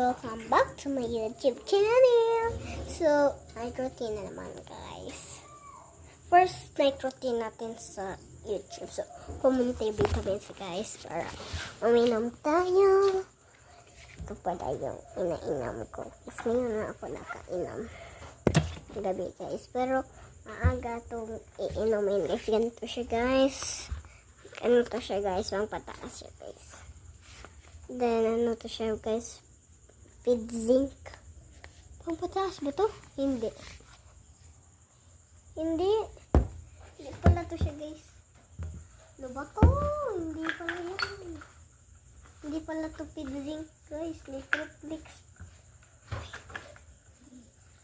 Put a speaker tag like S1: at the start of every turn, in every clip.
S1: welcome back to my YouTube channel. So, night routine na naman guys. First night routine natin sa YouTube. So, pumunta yung vitamins guys para uminom tayo. Ito pala yung inainom ko. Is ngayon na ako nakainom. Gabi guys. Pero, maaga itong iinumin. If ganito siya guys. Ano to siya guys? Pang pataas siya guys. Then, ano to siya guys? Feed zinc. Pang pataas ba to? Hindi. Hindi pala to siya guys. Ano ba to? Hindi pala yan. Hindi pala to feed zinc guys. Nitroflex.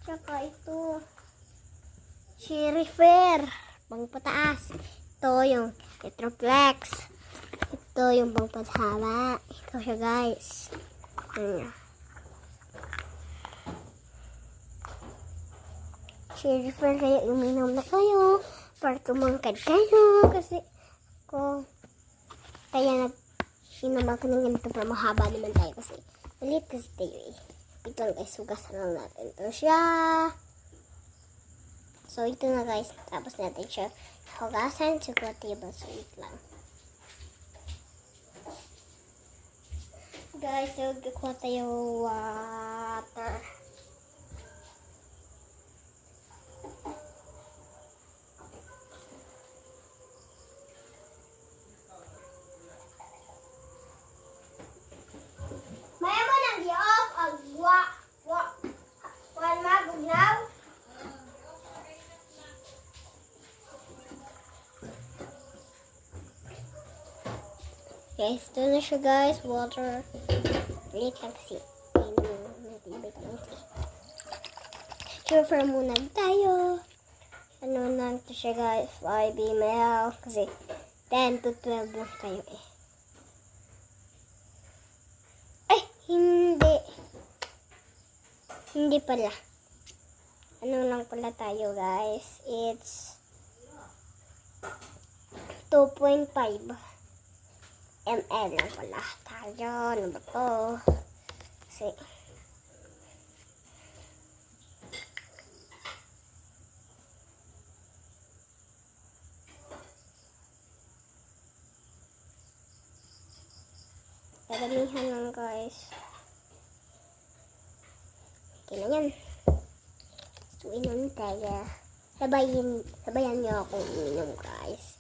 S1: Tsaka ito. Cherry Fair. Pang pataas. Ito yung Nitroflex. Ito yung pang paghaba. Ito siya guys. Cherry Fair, kaya uminom na kayo para tumangkad kayo kasi kaya nag-inom ako ng ganito para mahaba naman tayo kasi malit kasi tayo eh. Ito guys, hugasan lang natin ito siya. So ito na guys, tapos natin siya hugasan. Siguro tayo so wait lang guys. So kukuha tayo water. Guys, ito na siya guys, water. Wait lang kasi. Inom natin vitamins C. Sugar muna tayo. Ano na ito siya guys, 5 ml. Kasi 10 to 12 lang tayo eh. Ay, hindi. Hindi pala. Ano lang pala tayo guys. It's 2.5 ml lang pala tayo. Ano ba to? Kasi dadamihan lang guys. Okay na yan. So inom tayo. Sabayan nyo akong inom guys.